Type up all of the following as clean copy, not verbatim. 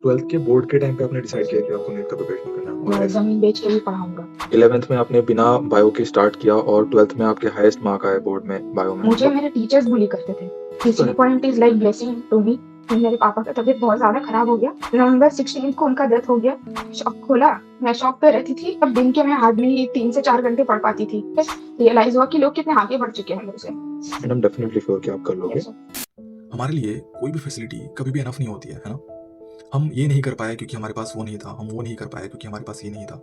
12th के board के time पे आपने डिसाइड किया कि आपको नीट का प्रिपरेशन करना है और मैं ऐसा ज़मीन बेच के भी पढ़ाऊँगा। 11th में आपने बिना बायो के स्टार्ट किया और 12th में आपके हाईएस्ट मार्क आए बोर्ड में बायो में। मुझे तो मेरे टीचर्स बुली करते थे। तो तीसरी है point is like blessing to me कि मेरे पापा का तबीयत बहुत ज़्यादा खराब हो गया। नवंबर 16 को उनका डेथ हो गया। शॉप खोला, मैं शॉप पे रहती थी। अब दिन के मैं हार्डली 3 से 4 घंटे पढ़ पाती थी। फिर रियलाइज़ हुआ कि लोग कितने आगे बढ़ चुके हैं मुझसे। And I am definitely sure कि आप कर लोगे। Yes sir. हमारे लिए कोई भी फैसिलिटी कभी भी एनफ नहीं होती है ना? हम ये नहीं कर पाए क्योंकि हमारे पास वो नहीं था, हम वो नहीं कर पाए क्योंकि हमारे पास ये नहीं था।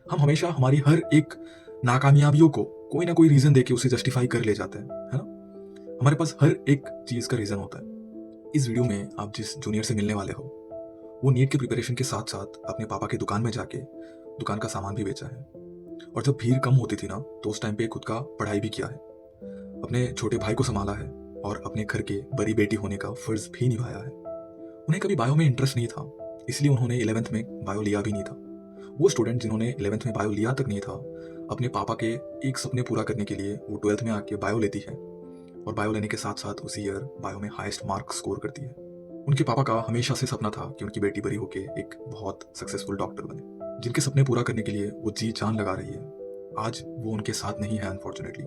हम हमेशा हमारी हर एक नाकामयाबियों को कोई ना कोई रीज़न देके उसे जस्टिफ़ाई कर ले जाते हैं, है ना? हमारे पास हर एक चीज़ का रीज़न होता है। इस वीडियो में आप जिस जूनियर से मिलने वाले हो, वो नीट की प्रिपरेशन के साथ-साथ अपने पापा की दुकान में जाके दुकान का सामान भी बेचा है। और जब भीड़ कम होती थी ना, तो उस टाइम पे खुद का पढ़ाई भी किया है। अपने छोटे भाई को सँभाला है और अपने घर के बड़ी बेटी होने का फ़र्ज़ भी निभाया है। उन्हें कभी बायो में इंटरेस्ट नहीं था, इसलिए उन्होंने 11th में बायो लिया भी नहीं था। वो स्टूडेंट जिन्होंने 11th में बायो लिया तक नहीं था, अपने पापा के एक सपने पूरा करने के लिए वो 12th में आके बायो लेती है और बायो लेने के साथ-साथ उसी ईयर बायो में हाईएस्ट मार्क स्कोर करती है। उनके पापा का हमेशा से सपना था कि उनकी बेटी बड़ी होके एक बहुत सक्सेसफुल डॉक्टर बने। जिनके सपने पूरा करने के लिए वो जी जान लगा रही है, आज वो उनके साथ नहीं है अनफॉर्चुनेटली।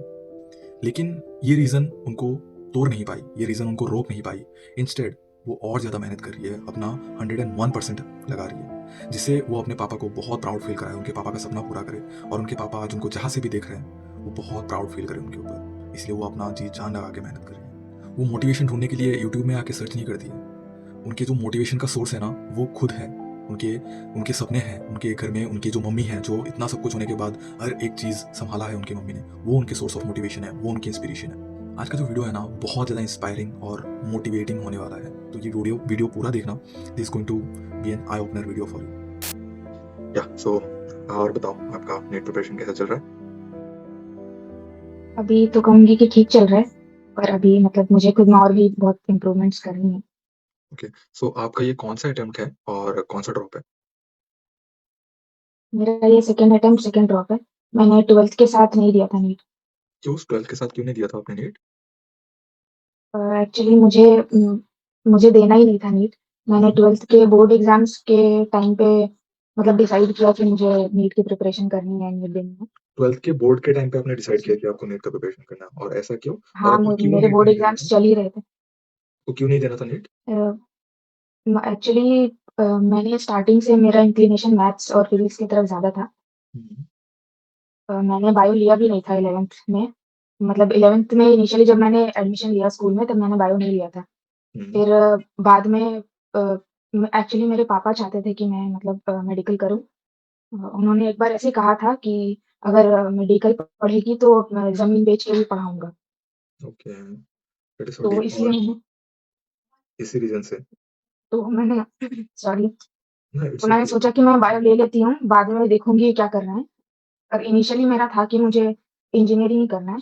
लेकिन ये रीज़न उनको तोड़ नहीं पाई, ये रीज़न उनको रोक नहीं पाई। इंस्टेड वो और ज़्यादा मेहनत कर रही है, अपना 101% लगा रही है, जिससे वो अपने पापा को बहुत प्राउड फील कराए, उनके पापा का सपना पूरा करे और उनके पापा आज उनको जहाँ से भी देख रहे हैं, वो बहुत प्राउड फील करें उनके ऊपर। इसलिए वो अपना जी जान लगा के मेहनत कर रही है। वो मोटिवेशन ढूँढने के लिए यूट्यूब में आके सर्च नहीं करती है। उनके जो मोटिवेशन का सोर्स है ना, वो खुद है। उनके उनके सपने हैं, उनके घर में उनकी जो मम्मी हैं, जो इतना सब कुछ होने के बाद हर एक चीज़ सँभाला है उनकी मम्मी ने, वो उनके सोर्स ऑफ मोटिवेशन है, वो उनकी इंस्पिरेशन है। आज का जो वीडियो है ना, बहुत ज़्यादा इंस्पायरिंग और मोटिवेटिंग होने वाला है। तो ये वीडियो वीडियो पूरा देखना। This is going to be an eye opener video for you. या सो और बताओ आपका नीट प्रिपरेशन कैसा चल रहा है? अभी तो कहूँगी कि ठीक चल रहा है, पर अभी मतलब मुझे खुद में और भी बहुत इम्प्रूवमेंट्स करनी है। ओके, सो आपका ये कौन-सा अटेम्प्ट है और कौन-सा ड्रॉप है? मेरा ये सेकंड अटेम्प्ट सेकंड ड्रॉप है। मैंने 12th के साथ नहीं दिया था नीट। क्यों 12th के साथ क्यों नहीं दिया था आपने नीट? एक्चुअली मुझे देना ही नहीं था नीट। मैंने 12th के बोर्ड एग्ज़ाम्स के टाइम पे मतलब डिसाइड किया कि मुझे नीट की प्रिपरेशन करनी है, नीट देनी है। 12th के बोर्ड के टाइम पे आपने डिसाइड किया कि आपको नीट का प्रिपरेशन करना है और ऐसा क्यों? और हाँ, आपको क्यों मेरे नीट बोर्ड नहीं देना था? एग्ज़ाम्स चल ही रहे थे। तो क्यों नहीं देना था नीट? एक्चुअली मैंने स्टार्टिंग से मेरा इंक्लिनेशन मैथ्स और फिज़िक्स की तरफ ज़्यादा था। हुँ, मैंने बायो लिया भी नहीं था 11th में। मतलब 11th में इनिशियली जब मैंने एडमिशन लिया स्कूल में तब मैंने बायो नहीं लिया था। हुँ, फिर बाद में एक्चुअली मेरे पापा चाहते थे कि मैं मतलब मेडिकल करूँ। उन्होंने एक बार ऐसे कहा था कि अगर मेडिकल पढ़ेगी तो मैं ज़मीन बेच के भी पढ़ाऊँगा। ओके, दैट इज़ सो तो डीप इसलिए और मैंने इसी रीज़न से तो मैंने सॉरी ना तो इट्स मैंने ओके। सोचा कि मैं बायो ले लेती हूँ, बाद में देखूँगी क्या करना है। और इनिशियली मेरा था कि मुझे इंजीनियरिंग ही करना है।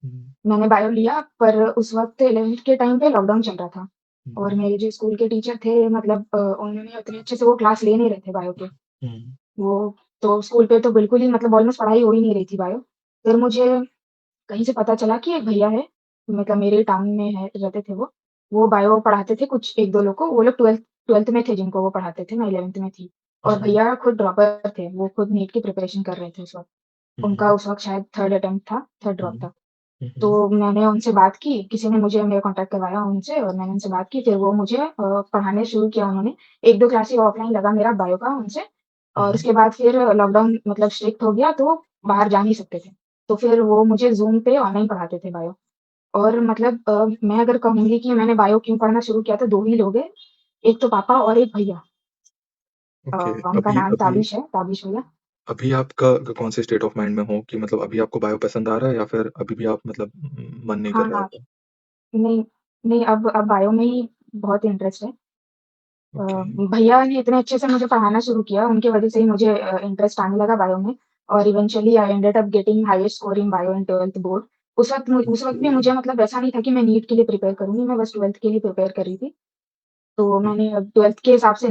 हुँ, मैंने बायो लिया पर उस वक़्त 11th के टाइम पे लॉकडाउन चल रहा था और हुँ, मेरे जो स्कूल के टीचर थे मतलब उन्होंने उतने अच्छे से वो क्लास ले नहीं रहे थे बायो के। हुँ, वो तो स्कूल पे तो बिल्कुल ही मतलब ऑलमोस्ट पढ़ाई हो ही नहीं रही थी बायो। फिर मुझे कहीं से पता चला कि एक भैया है, मतलब मेरे टाउन में है रहते थे वो। वो बायो पढ़ाते थे कुछ 1-2 लोग को, वो लोग 12th में थे जिनको वो पढ़ाते थे, मैं 11th में थी। और हुँ, भैया खुद ड्रॉपर थे, वो खुद नीट की प्रिपरेशन कर रहे थे उस वक़्त। हुँ, उनका उस वक़्त शायद 3rd अटेम्प्ट था, 3rd हुँ, ड्रॉप था। हुँ, तो हुँ, मैंने उनसे बात की, किसी ने मुझे मेरा कॉन्टैक्ट करवाया उनसे और मैंने उनसे बात की, फिर वो मुझे पढ़ाने शुरू किया उन्होंने। 1-2 क्लासेस ऑफलाइन लगा मेरा बायो का उनसे और हुँ। उसके बाद फिर लॉकडाउन मतलब स्ट्रिक्ट हो गया तो बाहर जा नहीं सकते थे। तो फिर वो मुझे ज़ूम पे ऑनलाइन पढ़ाते थे बायो और मतलब मैं अगर कहूँगी कि मैंने बायो क्यों पढ़ना शुरू किया तो 2 ही लोग हैं, एक तो पापा और एक भैया। ओके, उनका अभी नाम अभी ताबिश है, ताबिश भैया। अभी आपका कौन से स्टेट ऑफ माइंड में हो कि मतलब अभी आपको बायो पसंद आ रहा है या फिर अभी भी आप मतलब मन नहीं कर हाँ, रहा है हाँ। आपका? नहीं, नहीं अब बायो में ही बहुत इंटरेस्ट है। अ, ओके, भैया ने इतने अच्छे से मुझे पढ़ाना शुरू किया, उनकी वजह से ही मुझे इंटरेस्ट आने लगा बायो में और eventually I ended up getting highest score in bio in 12th board. उस वक़्त भी मुझे मतलब ऐसा नहीं था कि मैं नीट के लिए प्रिपेयर करूँगी, मैं बस 12th के लिए प्रिपेयर कर रही थी। तो मैंने 12th के हिसाब से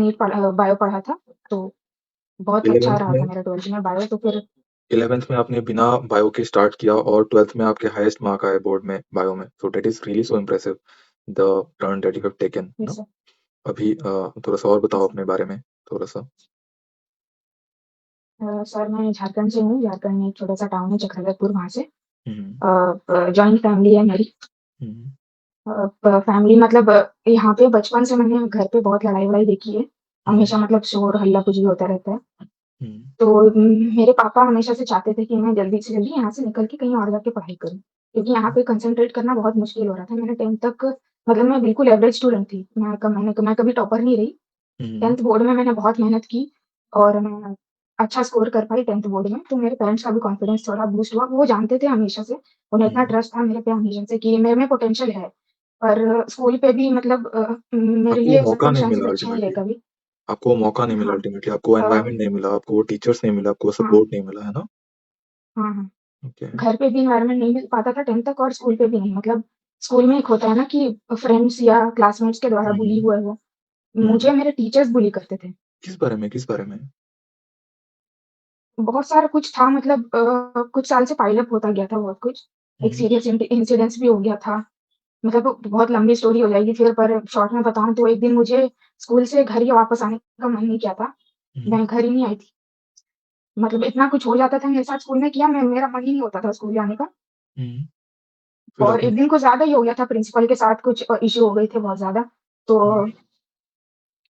बायो पढ़ा था, तो बहुत अच्छा 11th रहा था में मेरा 12th में बायो तो फिर 11th में आपने बिना बायो के स्टार्ट किया और 12th में आपके हाईएस्ट मार्क आए बोर्ड में बायो में। So that is really so impressive the turn that you have taken, you know? Yes sir. अभी थोड़ा-सा और बताओ अपने बारे में थोड़ा-सा? सर मैं झारखंड से हूँ, झारखंड में एक छोटा-सा टाउन है चक्रधरपुर वहाँ से। हुँ, हुँ। जॉइंट फैमिली है मेरी। हुँ, हुँ। प फैमिली मतलब यहाँ पे बचपन से मैंने घर पे बहुत लड़ाई-वड़ाई देखी है। हुँ, हमेशा मतलब शोर, हल्ला-कुची होता रहता है। हुँ। तो मेरे पापा हमेशा से चाहते थे कि मैं जल्दी से जल्दी यहाँ से निकल के कहीं और जाके पढ़ाई करूँ। क्योंकि यहाँ पे कंसंट्रेट करना बहुत मुश्किल हो रहा था। मैंने 10th तक मतलब मैं बिल्कुल एवरेज स्टूडेंट थी। मैं कभी टॉपर नहीं रही। हुँ, हुँ। 10th बोर्ड में मैंने बहुत मेहनत की और मैं अच्छा स्कोर कर पाई 10th बोर्ड में। तो मेरे पेरेंट्स का भी कॉन्फिडेंस थोड़ा बूस्ट हुआ। वो जानते थे हमेशा से, उन्हें इतना हुँ। ट्रस्ट था मेरे पे हमेशा से कि मेरे में पोटेंशियल है। पर स्कूल पे भी मतलब मेरे आपको वो लिए मौका नहीं सर्कमस्टेंसेस मिला अच्छे नहीं रहे अल्टीमेटली। कभी। आपको वो मौका नहीं मिला हाँ, अल्टीमेटली, आपको वो अ, एनवायरनमेंट नहीं मिला, आपको वो टीचर्स नहीं मिला, आपको वो हाँ, सपोर्ट नहीं मिला, है ना? हाँ, हाँ। ओके। घर पे भी एनवायरनमेंट नहीं मिल पाता था 10th तक और स्कूल पे भी नहीं। मतलब स्कूल में एक होता है ना कि फ्रेंड्स या क्लासमेट्स के द्वारा हुँ, बुली हुँ। हुए हो। हुँ। मुझे मेरे टीचर्स बुली करते थे। किस बारे में, किस बारे में? बहुत सारा कुछ था मतलब कुछ साल से पाइल अप होता गया था बहुत कुछ। एक हुँ, सीरियस इंसिडेंस भी हो गया था। मतलब बहुत लंबी स्टोरी हो जाएगी फिर पर शॉर्ट में बताऊँ तो एक दिन मुझे स्कूल से घर ही वापस आने का मन नहीं किया था। हुँ, मैं घर ही नहीं आई थी। मतलब इतना कुछ हो जाता था मेरे साथ स्कूल में किया मैं मेरा मन ही नहीं होता था स्कूल जाने का। हुँ। फिर और आपने एक दिन कुछ ज़्यादा ही हो गया था प्रिंसिपल के साथ कुछ इश्यू हो गए थे बहुत ज़्यादा। तो हुँ,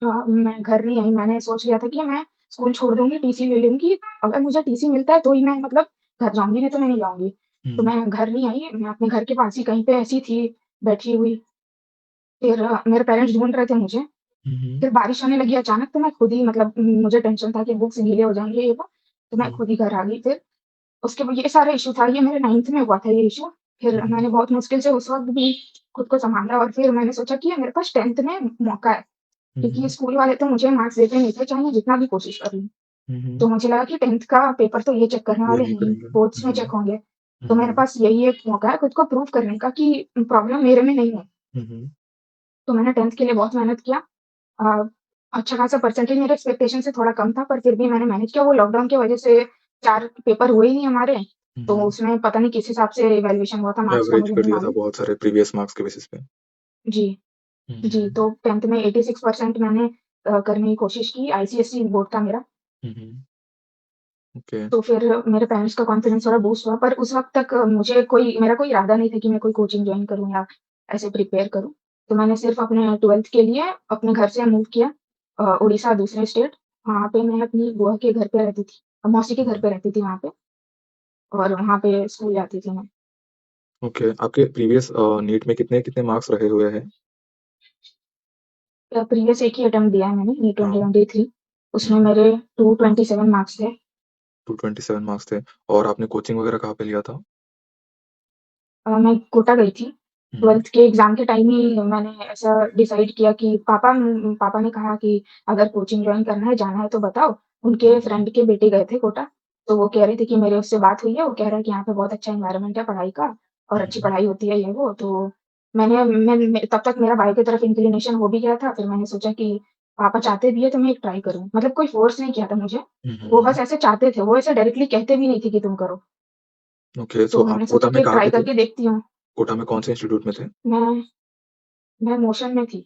मैं घर नहीं आई। मैंने सोच लिया था कि मैं स्कूल छोड़ दूँगी, टीसी ले लूँगी। अगर मुझे टीसी मिलता है तो ही मैं मतलब घर जाऊँगी, नहीं तो मैं नहीं जाऊँगी। तो हुँ, मैं घर नहीं आई, मैं अपने घर के पास ही कहीं पे ऐसी थी, बैठी हुई। फिर मेरे पेरेंट्स ढूँढ रहे थे मुझे। हुँ, हुँ, फिर बारिश होने लगी अचानक तो मैं खुद ही मतलब मुझे टेंशन था कि बुक्स गीले हो जाएँगे ये वो, तो मैं हुँ, खुद ही घर आ गई फिर। उसके बाद ये सारा इश्यू था, ये मेरे 9th में हुआ था ये इश्यू। फिर हुँ, मैंने बहुत मुश्किल से उस वक़्त भी खुद को सँभाला और फिर मैंने सोचा कि मेरे पास 10th में मौका है। हुँ, क्योंकि हुँ, स्कूल वाले तो मुझे मार्क्स देते नहीं थे, चाहे मैं जितना भी कोशिश कर लूँ। हुँ, हुँ। तो मुझे लगा कि 10th का पेपर तो ये चेक करने ये वाले नहीं हैं ही, करेंगे। बोर्ड्स हुँ, में हुँ, चेक होंगे। हुँ, तो मेरे हुँ, पास यही एक मौका है खुद को प्रूव करने का कि प्रॉब्लम मेरे में नहीं है। हुँ, हुँ, तो मैंने 10th के लिए बहुत मेहनत किया। अ, अच्छा खासा परसेंटेज मेरे एक्सपेक्टेशन से थोड़ा कम था, पर फिर भी मैंने मैनेज किया। वो लॉकडाउन की वजह से 4 पेपर हुए ही नहीं हमारे, हुँ, तो हुँ। उसमें पता नहीं किस हिसाब से इवैल्यूएशन हुआ था मार्क्स का एवरेज मुझे कर नहीं लिया था मालूम। बहुत सारे प्रीवियस मार्क्स के बेसिस पे। जी, हुँ, जी, हुँ, तो 10th में 86% मैंने करने की कोशिश की। आईसीएसई बोर्ड था मेरा। हुँ, हुँ। ओके। तो फिर मेरे पेरेंट्स का कॉन्फिडेंस थोड़ा बूस्ट हुआ, पर उस वक़्त तक मुझे कोई मेरा कोई इरादा नहीं था कि मैं कोई कोचिंग जॉइन करूँ या ऐसे प्रिपेयर करूँ। तो मैंने सिर्फ़ अपने 12th के लिए अपने घर से मूव किया उड़ीसा दूसरे स्टेट। वहाँ पे मैं अपनी बुआ के घर पे रहती थी, मौसी के हुँ, घर हुँ। पे रहती थी वहाँ पे और वहाँ पे स्कूल जाती थी मैं। ओके, आपके प्रीवियस नीट में कितने-कितने मार्क्स रहे हुए हैं? प्रीवियस एक ही अटेम्प्ट दिया है मैंने नीट हाँ। 2023 हुँ, उसमें हुँ। मेरे 227 मार्क्स थे। 227 मार्क्स थे और आपने कोचिंग वगैरह कहाँ पे लिया था? मैं कोटा गई थी। हुँ, 12th के एग्ज़ाम के टाइम ही मैंने ऐसा डिसाइड किया कि पापा ने कहा कि अगर कोचिंग जॉइन करना है, जाना है तो बताओ। हुँ, उनके हुँ, फ्रेंड के बेटे गए थे कोटा, तो वो कह रहे थे कि मेरे उससे बात हुई है, वो कह रहा है कि यहाँ पे बहुत अच्छा एनवायरनमेंट है पढ़ाई का और हुँ, अच्छी हुँ, पढ़ाई होती है ये वो। तो मैं तब तक मेरा बायो की तरफ इंक्लिनेशन हो भी गया था, फिर मैंने सोचा कि पापा चाहते भी है तो मैं एक ट्राई करूँ। मतलब कोई फ़ोर्स नहीं किया था मुझे, हुँ, हुँ, वो हुँ। बस ऐसे चाहते थे, वो ऐसे डायरेक्टली कहते भी नहीं थे कि तुम करो। ओके, सो तो आप मैंने कोटा सोचा में कि कहाँ ट्राई पे थे? करके देखती हूँ। कोटा में कौन से इंस्टीट्यूट में थे? मैं मैं मोशन में थी।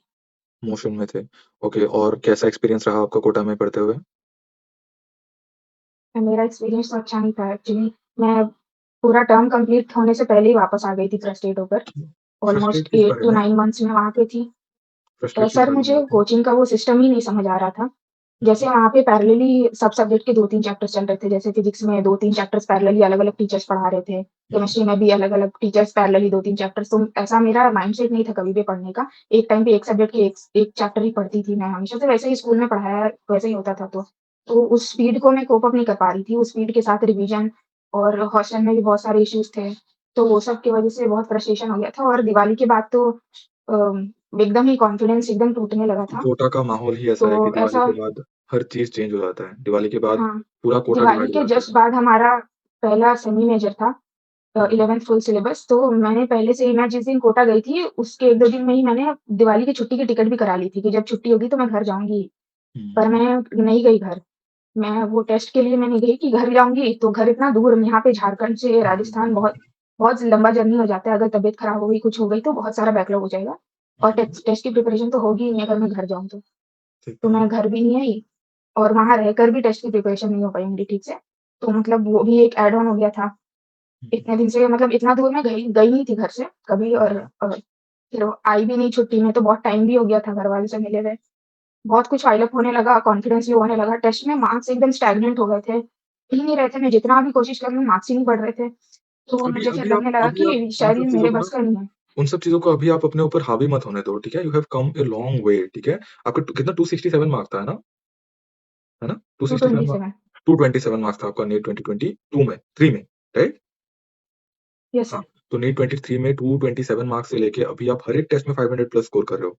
मोशन में थे। ओके और कैसा एक्सपीरियंस रहा आपका कोटा में पढ़ते हुए? मेरा एक्सपीरियंस तो अच्छा नहीं था एक्चुअली। मैं पूरा टर्म कंप्लीट होने से पहले ही वापस आ गई थी फ्रस्ट्रेट होकर। फ्रस्ट्रेट ऑलमोस्ट किस 8 बारे टू में? 9 मंथ्स मैं वहाँ पे थी। फ्रस्ट्रेट किस सर बारे में मुझे होती है? कोचिंग का वो सिस्टम ही नहीं समझ आ रहा था। हुँ, जैसे वहाँ पे पैरेलली सब सब्जेक्ट के 2-3 चैप्टर्स चल रहे थे। जैसे फिजिक्स में 2-3 चैप्टर्स पैरेलली अलग-अलग टीचर्स पढ़ा रहे थे। हुँ, केमिस्ट्री में भी अलग-अलग टीचर्स पैरेलली 2-3 चैप्टर्स तो ऐसा मेरा माइंडसेट नहीं था कभी भी पढ़ने का। एक टाइम पे एक सब्जेक्ट के एक चैप्टर ही पढ़ती थी मैं हमेशा से वैसे ही स्कूल में पढ़ाया वैसे ही होता था तो। तो उस स्पीड को मैं कोप अप नहीं कर पा रही थी। उस स्पीड के साथ रिवीजन और हॉस्टल में भी बहुत सारे इश्यूज़ थे। तो वो सब की वज़ह से बहुत फ्रस्ट्रेशन हो गया था और दिवाली के बाद तो एकदम ही कॉन्फिडेंस एकदम टूटने लगा था। कोटा का माहौल ही ऐसा तो है कि दिवाली ऐसा के बाद हर चीज़ चेंज हो जाता है। दिवाली के बाद हाँ, पूरा कोटा दिवाली डिवाइड हो के जाता जस्ट है। बाद हमारा पहला सेमी मेजर था हुँ, 11th फुल सिलेबस तो मैंने पहले से ही मैं जिस दिन कोटा गई थी, उसके 1-2 दिन में ही मैंने दिवाली की छुट्टी की टिकट भी करा ली थी कि जब छुट्टी होगी तो मैं घर जाऊँगी। पर हुँ, मैं नहीं गई घर। मैं वो टेस्ट के लिए मैं नहीं गई कि घर जाऊँगी, तो घर इतना दूर यहाँ पे झारखंड से हुँ, हुँ, राजस्थान हुँ, बहुत बहुत लंबा जर्नी हो जाता है, अगर तबीयत खराब हो गई, कुछ हो गई तो बहुत सारा बैकलॉग हो जाएगा। और टेस्ट की प्रिपरेशन तो होगी ही नहीं अगर मैं घर जाऊँ तो। ठीक तो है। मैं घर भी नहीं आई और वहाँ रहकर भी टेस्ट की प्रिपरेशन नहीं हो पाई मेरी ठीक से। तो मतलब वो भी एक ऐड ऑन हो गया था। हम्म, इतने दिन से मतलब इतना दूर मैं गई गई नहीं थी घर से कभी और फिर वो आई भी नहीं छुट्टी में तो बहुत टाइम भी हो गया था घरवालों से मिले हुए। बहुत कुछ पाइल अप होने लगा, कॉन्फिडेंस लो होने लगा। टेस्ट में मार्क्स एकदम स्टैग्नेंट हो गए थे। हिल नहीं रहे थे, मैं जितना भी कोशिश कर लूँ मार्क्स ही नहीं बढ़ रहे थे। तो अभी मुझे फिर अभी आप लगने लगा अभी आप कि उन शायद सब ये चीज़ों मेरे को ना बस का नहीं है। उन सब चीज़ों को अभी आप अपने ऊपर हावी मत होने दो, ठीक है? You have come a long वे, ठीक है? आपका कितना 267 मार्क्स था, है ना? है ना? 267 मार्क्स 227 227 मार्क्स था आपका नीट 2022 में 3 में, राइट? यस हाँ, सर। तो नीट 23 में 227 मार्क्स से लेके अभी आप हर एक टेस्ट में 500 प्लस स्कोर कर रहे हो।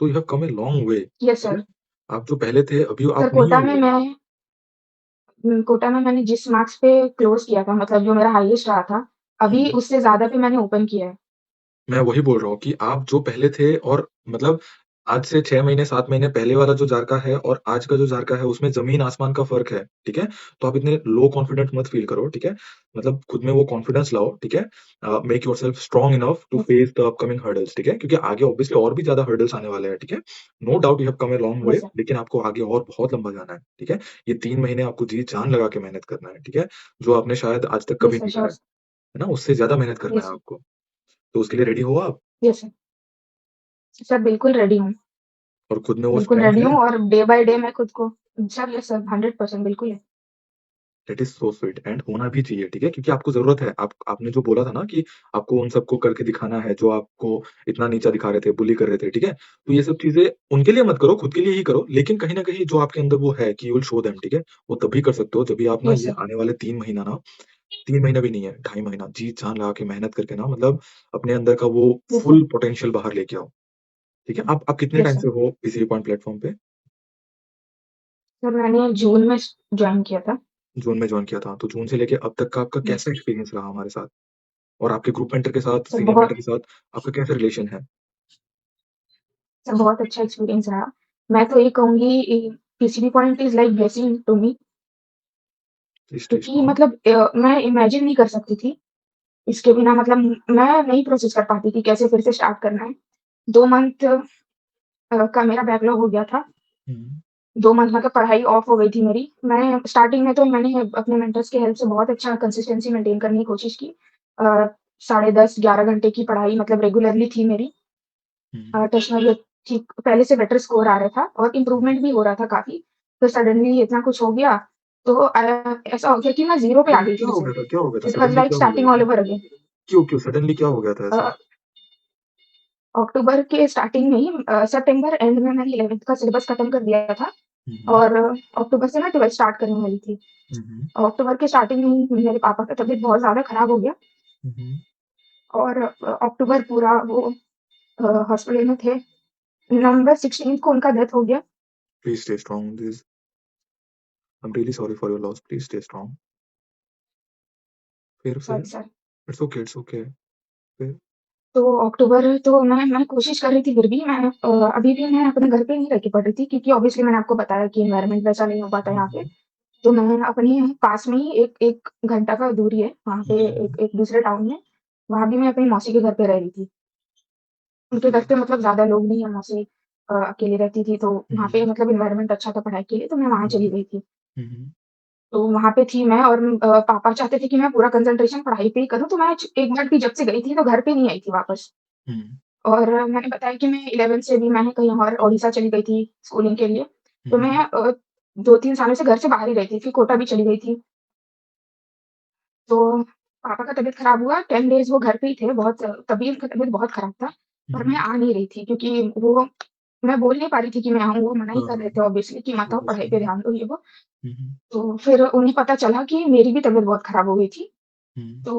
तो you have come a long way, yes ठीक है? सर। आप जो पहले थे, अभी सर आप नहीं हो वो। कोटा में मैंने जिस मार्क्स पे क्लोज़ किया था मतलब जो मेरा हाईएस्ट रहा था, अभी हुँ। उससे ज़्यादा पे मैंने ओपन किया है। मैं वही बोल रहा हूँ कि आप जो पहले थे और मतलब आज से 6 महीने, 7 महीने पहले वाला जो जारका है और आज का जो जारका है, उसमें ज़मीन-आसमान का फ़र्क है, ठीक है? तो आप इतने लो कॉन्फिडेंट मत फ़ील करो, ठीक है? मतलब खुद में वो कॉन्फिडेंस लाओ, ठीक है? Make yourself strong enough to yes, face the upcoming hurdles, ठीक है? क्योंकि आगे ऑब्वियसली और भी ज़्यादा हर्डल्स आने वाले हैं, ठीक है? No doubt you have come a long way, yes sir. लेकिन आपको आगे और बहुत लंबा जाना है, ठीक है? ये 3 महीने आपको जी-जान लगा के मेहनत करना है, ठीक है? जो आपने शायद आज तक कभी यस सर, नहीं करा श्योर है सर। ना? उससे ज़्यादा मेहनत करना है यस, आपको। तो उसके लिए रेडी हो आप? Yes sir. सर बिल्कुल रेडी हूँ। और खुद में वो बिल्कुल स्ट्रेंथ रेडी है। हूँ और डे बाय डे मैं खुद को सर यस सर 100% बिल्कुल है। That is so sweet and होना भी चाहिए, ठीक है? क्योंकि आपको ज़रूरत है। आप आपने जो बोला था ना कि आपको उन सबको करके दिखाना है, जो आपको इतना नीचा दिखा रहे थे, बुली कर रहे थे, ठीक है? तो ये सब चीज़ें उनके लिए मत करो, खुद के लिए ही करो। लेकिन कहीं न कहीं जो आपके अंदर वो है कि यू विल शो देम, ठीक है? वो तभी कर सकते हो जभी आप ना यस ये सर। आने वाले 3 महीना ना 3 महीना भी नहीं है, ढाई महीना जी-जान लगा के मेहनत करके ना मतलब अपने अंदर का वो यस सर। फुल पोटेंशियल बाहर लेके आओ, ठीक है? आप कितने यस टाइम सर। से हो पीसीबी पॉइंट प्लेटफ़ॉर्म पे? सर मैंने जून में जॉइन किया था। जून में जॉइन किया था। तो जून से लेके अब तक का आपका यस। कैसा एक्सपीरियंस रहा हमारे साथ? और आपके ग्रुप मेंटर के साथ, सर सीनियर मेंटर बहुत के साथ आपका कैसा रिलेशन है? सर बहुत अच्छा एक्सपीरियंस रहा। मैं तो ये कहूँगी PCB point is like blessing to me stay क्योंकि स्ट्रांग। मतलब मैं इमेजिन नहीं कर सकती थी। इसके बिना मतलब मैं नहीं प्रोसेस कर पाती थी कैसे फिर से स्टार्ट करना है। 2 मंथ का मेरा बैकलॉग हो गया था। हुँ, 2 मंथ मतलब पढ़ाई ऑफ हो गई थी मेरी। मैं स्टार्टिंग में तो मैंने अपने मेंटर्स की हेल्प से बहुत अच्छा कंसिस्टेंसी मेंटेन करने की कोशिश की। अ, साढ़े 10-11 घंटे की पढ़ाई मतलब रेगुलरली थी मेरी। हुँ, टेस्ट में भी ठीक पहले से बेटर स्कोर आ रहा था और हुँ। इम्प्रूवमेंट भी हो रहा था काफ़ी। तो सडनली इतना कुछ हो गया, तो ऐसा हो गया कि मैं ज़ीरो पे आ क्यों गई क्या फिर हो से। गया था? क्या हो गया था? इट वाज़ सडनली लाइक क्या हो गया स्टार्टिंग ऑल था? Over again. क्यों सडनली क्या हो गया था ऐसा? अ, अक्टूबर के स्टार्टिंग में ही सितंबर एंड में मैंने 11th का सिलेबस खत्म कर दिया था हुँ, हुँ, और अक्टूबर से मैं 12th स्टार्ट करने वाली थी। हुँ, हुँ, अक्टूबर के स्टार्टिंग में ही मेरे पापा का तबीयत बहुत ज़्यादा खराब हो गया हुँ, हुँ। और अक्टूबर पूरा वो हॉस्पिटल में थे। नवंबर 16th को उनका डेथ हो गया। Please stay strong this I am really sorry for your loss please stay strong. फिर? Sorry sir. इट्स ओके फिर? तो अक्टूबर तो मैं कोशिश कर रही थी फिर भी मैं अभी भी मैं अपने घर पे नहीं रह के पढ़ रही थी क्योंकि ऑब्वियसली मैंने आपको बताया कि एनवायरनमेंट वैसा नहीं हो पाता हुँ, यहाँ पे। हुँ, तो मैं अपने पास में ही एक 1 घंटा का दूरी है वहाँ हुँ, पे हुँ, हुँ। एक दूसरे टाउन में, वहाँ भी मैं अपनी मौसी के घर पे रह रही थी। उनके ओके। घर पे मतलब ज़्यादा लोग नहीं है, मौसी अकेली रहती थी तो हुँ, वहाँ पे हुँ, मतलब एनवायरनमेंट अच्छा था पढ़ाई के लिए तो मैं वहाँ हुँ, चली हुँ, गई थी। हुँ, हुँ, तो वहाँ पे थी मैं और पापा चाहते थे कि मैं पूरा कंसंट्रेशन पढ़ाई पे ही करूँ तो मैं एक बार भी जब से गई थी तो घर पे नहीं आई थी वापस। हुँ, और मैंने बताया कि मैं 11th से भी मैंने कहीं और ओडिशा चली गई थी स्कूलिंग के लिए। हुँ, तो हुँ, मैं 2-3 सालों से घर से बाहर ही रहती थी, कोटा भी चली गई थी। तो पापा का तबीयत खराब हुआ, 10 डेज़ वो घर पे ही थे, बहुत तभी उनका तबीयत बहुत खराब था हुँ, और मैं हुँ। आ नहीं रही थी क्योंकि वो मैं बोल नहीं पा रही थी कि मैं आऊँ, वो मना ही हाँ, कर रहे हाँ, थे ऑब्वियसली कि मत आओ, पढ़ाई ऑब्वियसली। पे ध्यान दो ये वो। हुँ, हुँ, तो फिर उन्हें पता चला कि मेरी भी तबीयत बहुत खराब हो गई थी। हुँ, तो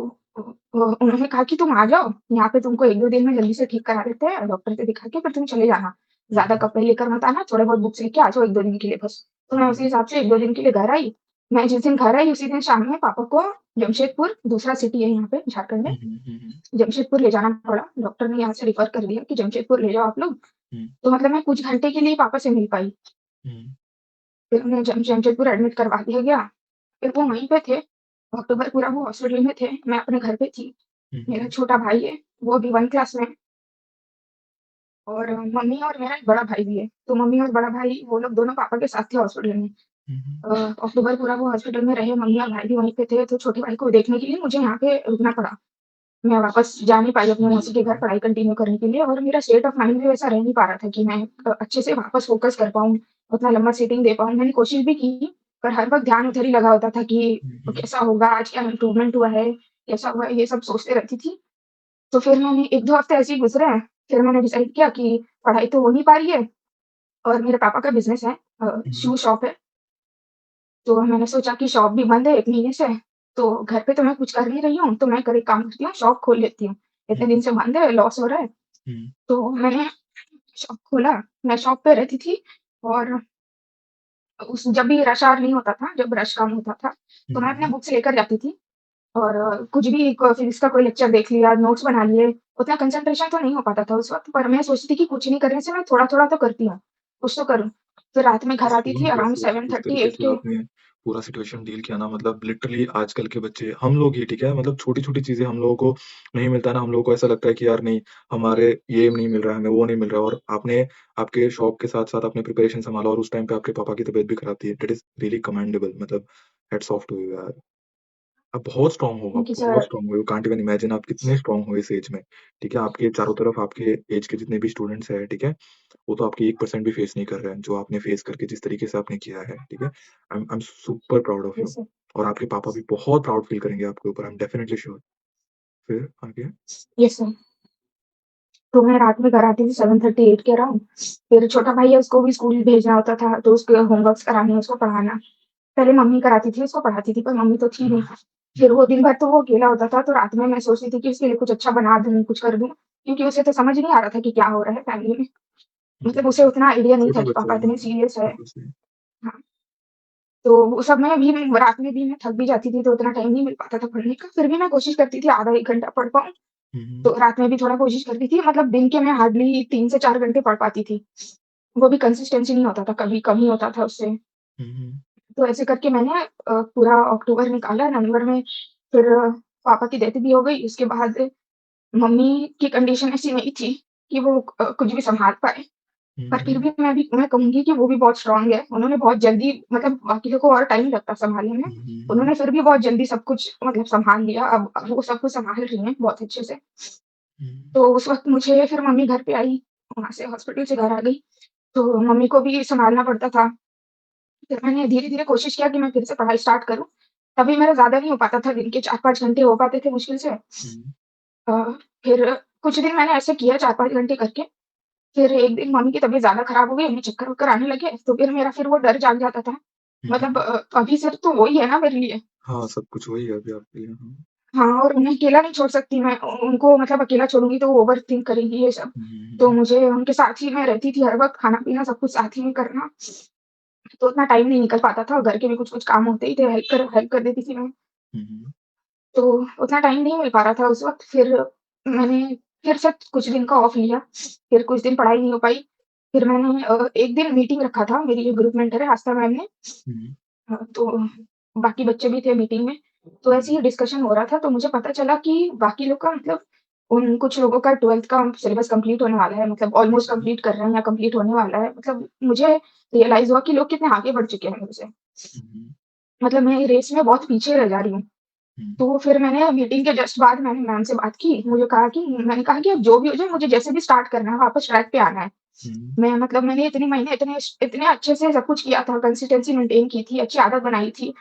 उन्होंने कहा कि तुम आ जाओ, यहाँ पे तुमको 1-2 दिन में जल्दी से ठीक करा देते हैं डॉक्टर से दिखा के फिर तुम चले जाना। हुँ, ज़्यादा हुँ, कपड़े लेकर मत आना, थोड़े बहुत बुक्स लेके आ जाओ 1-2 दिन के लिए बस। तो हुँ, मैं उसी हुँ, हिसाब से 1-2 दिन के लिए घर आई। मैं जिस दिन घर आई उसी दिन शाम में पापा को जमशेदपुर दूसरा सिटी है यहाँ पे झारखंड में, हुँ, हुँ, हुँ, हुँ, जमशेदपुर ले जाना पड़ा। डॉक्टर ने यहाँ से रिफर कर दिया कि जमशेदपुर ले जाओ आप लोग। हुँ, तो मतलब मैं कुछ घंटे के लिए पापा से मिल पाई। हुँ, फिर उन्हें जमशेदपुर एडमिट करवा दिया गया। फिर वो वहीं पे थे। अक्टूबर पूरा वो हॉस्पिटल में थे, मैं अपने घर पे थी। हुँ, मेरा हुँ। छोटा भाई है, वो अभी 1 क्लास में है। और मम्मी और मेरा एक बड़ा भाई भी है। तो मम्मी और बड़ा भाई वो लोग दोनों पापा के साथ थे हॉस्पिटल में। हुँ, हुँ। अक्टूबर पूरा वो हॉस्पिटल में रहे, मम्मी और भाई भी वहीं पे थे, तो छोटे भाई को देखने के लिए मुझे यहाँ पे रुकना पड़ा। मैं वापस जा नहीं पाई अपने जी, मौसी के घर जी। पढ़ाई कंटिन्यू करने के लिए, और मेरा स्टेट ऑफ माइंड भी वैसा रह नहीं पा रहा था कि मैं अच्छे से वापस फ़ोकस कर पाऊँ, उतना लंबा सीटिंग दे पाऊँ। मैंने कोशिश भी की, पर हर वक़्त ध्यान उधर ही लगा होता था कि हुँ, हुँ। कैसा होगा, आज क्या इम्प्रूवमेंट हुआ है, कैसा हुआ है, ये सब सोचते रहती थी। तो फिर मैंने 1-2 हफ्ते ऐसे ही गुज़रे, फिर मैंने डिसाइड किया कि पढ़ाई तो हो नहीं पा रही है, और मेरे पापा का बिज़नेस है, हुँ, हुँ। शू शॉप है। तो मैंने सोचा कि शॉप भी बंद है 1 महीने से, तो घर पे तो मैं कुछ कर नहीं रही हूँ, तो मैं एक काम करती हूँ, शॉप खोल लेती हूँ। हुँ, इतने दिन से बंद है, लॉस हो रहा है। हुँ। तो मैंने शॉप खोला, मैं शॉप पे रहती थी, और उस जब भी रश आवर नहीं होता था, जब रश कम होता था, हुँ, तो मैं अपने हुँ। बुक्स लेकर जाती थी, और कुछ भी फिज़िक्स का कोई लेक्चर देख लिया, नोट्स बना लिए, उतना कंसंट्रेशन तो नहीं हो पाता था उस वक़्त, पर मैं सोचती थी कि कुछ नहीं करने से मैं थोड़ा-थोड़ा तो करती हूँ, कुछ तो करूँ। फिर रात में घर आती थी एक्सट्रीम अराउंड कैसे जिस 7:30 तरीके 8 से के। आपने पूरा सिचुएशन डील किया ना मतलब लिटरली आजकल के बच्चे हम लोग ही ठीक है मतलब छोटी-छोटी चीज़ें हम लोगों को नहीं मिलता है ना, हम लोगों को ऐसा लगता है कि यार नहीं, हमारे ये नहीं मिल रहा है, हमें वो नहीं मिल रहा है और आपने आपके शौक के साथ-साथ अपने प्रिपरेशन सँभाला और उस टाइम पे आपके पापा की तबीयत भी खराब थी। दैट इज़ रियली कमेंडेबल मतलब हैट्स ऑफ टू यू यार। आप बहुत स्ट्रॉन्ग हो, आप थैंक यू बहुत सर। स्ट्रॉन्ग हो, यू कांट इवन इमेजिन आप कितने स्ट्रॉन्ग हो इस एज में, ठीक है? आपके चारों तरफ आपके एज के जितने भी स्टूडेंट्स हैं, ठीक है? वो तो आपकी 1% भी फेस नहीं कर रहे हैं, जो आपने फेस करके जिस तरीके से आपने किया है, ठीक है? I am super proud of you yes sir. और आपके पापा भी बहुत प्राउड फील करेंगे आपके ऊपर, आई एम डेफिनिटली श्योर। फिर आगे? Yes sir. तो मैं रात में घर आती थी 7:30 8 के अराउंड। फिर छोटा भाई है, उसको भी स्कूल भेजना होता था, तो उसके होमवर्क्स कराने, उसको पढ़ाना। पहले मम्मी कराती थी, उसको पढ़ाती थी, पर मम्मी तो थी नहीं। फिर हुँ, वो दिन भर तो वो अकेला होता था, तो रात में मैं सोचती थी कि उसके लिए कुछ अच्छा बना दूँ, कुछ कर दूँ, क्योंकि उसे तो समझ नहीं आ रहा था कि क्या हो रहा है फैमिली में। हुँ, मतलब उसे उतना आइडिया नहीं था छोटा कि बच्चा पापा है, इतने हाँ, सीरियस है। बिल्कुल सही। हाँ, तो उस सब में भी रात में भी मैं थक भी जाती थी, तो उतना टाइम नहीं मिल पाता था पढ़ने का। फिर भी मैं कोशिश करती थी आधा 1 घंटा पढ़ पाऊँ, हुँ, हुँ, तो रात में भी थोड़ा कोशिश करती थी। मतलब दिन के मैं हार्डली 3 से 4 घंटे पढ़ पाती थी। वो भी कंसिस्टेंसी नहीं होता था, कभी कम ही होता था उससे। हुँ, हुँ, तो ऐसे करके मैंने पूरा अक्टूबर निकाला, नवंबर में फिर पापा की डेथ भी हो गई। उसके बाद मम्मी की कंडीशन ऐसी नहीं थी कि वो कुछ भी सँभाल पाएँ। हुँ, पर फिर हुँ, भी मैं कहूँगी कि वो भी बहुत स्ट्रॉन्ग है। उन्होंने बहुत जल्दी, मतलब बाकी लोगों को और टाइम लगता सँभालने में, हुँ, हुँ, हुँ, उन्होंने फिर भी बहुत जल्दी सब कुछ मतलब सँभाल लिया। अब वो सब कुछ सँभाल रही हैं बहुत अच्छे से। हुँ, तो उस वक़्त मुझे फिर मम्मी घर पे आई, वहाँ से हॉस्पिटल से घर आ गई, तो मम्मी को भी सँभालना पड़ता था। फिर मैंने धीरे-धीरे कोशिश किया कि मैं फिर से पढ़ाई स्टार्ट करूँ। तभी मेरा ज़्यादा नहीं हो पाता था, दिन के 4-5 घंटे हो पाते थे मुश्किल से। हुँ, अ, फिर कुछ दिन मैंने ऐसे किया 4-5 घंटे करके, फिर एक दिन मम्मी की तबीयत ज़्यादा खराब हो गई, उन्हें चक्कर-वक्कर आने लगे, तो फिर मेरा फिर वो डर जाग जाता था। हुँ, मतलब हुँ। अभी सिर्फ़ तो वो ही है ना मेरे लिए। हाँ, सब कुछ वही है अभी आपके लिए, हाँ। हाँ, और उन्हें अकेला नहीं छोड़ सकती मैं, उनको मतलब अकेला छोड़ूँगी तो वो ओवरथिंक करेंगी ये सब। हुँ, हुँ, तो हुँ, मुझे उनके साथ ही मैं रहती थी हर वक़्त, खाना-पीना सब कुछ साथ ही में करना, तो उतना टाइम नहीं निकल पाता था, और घर के भी कुछ-कुछ काम होते ही थे, हेल्प कर देती थी मैं। हुँ, हुँ, तो उतना टाइम नहीं मिल पा रहा था उस वक़्त। फिर मैंने फिर से कुछ दिन का ऑफ लिया, फिर कुछ दिन पढ़ाई नहीं हो पाई। फिर मैंने एक दिन मीटिंग रखा था, मेरी जो ग्रुप मेंटर है आस्था मैम ने, हुँ, तो बाकी बच्चे भी थे मीटिंग में, तो ऐसे ही डिस्कशन हो रहा था, तो मुझे पता चला कि बाकी लोग का मतलब उन कुछ लोगों का 12th का सिलेबस कंप्लीट होने वाला है, मतलब ऑलमोस्ट हुँ, कंप्लीट कर रहे हैं या कंप्लीट होने वाला है। मतलब मुझे रियलाइज़ हुआ कि लोग कितने आगे बढ़ चुके हैं मुझसे। हुँ, मतलब मैं रेस में बहुत पीछे रह जा रही हूँ। हुँ, तो फिर मैंने मीटिंग के जस्ट बाद मैंने मैम से बात की। मैंने कहा कि अब जो भी हो जाए, मुझे जैसे भी स्टार्ट करना है, वापस ट्रैक पे आना है। हुँ, मैं मतलब मैंने इतने महीने इतने अच्छे से सब कुछ किया था, कंसिस्टेंसी मेंटेन की थी, अच्छी आदत बनाई थी।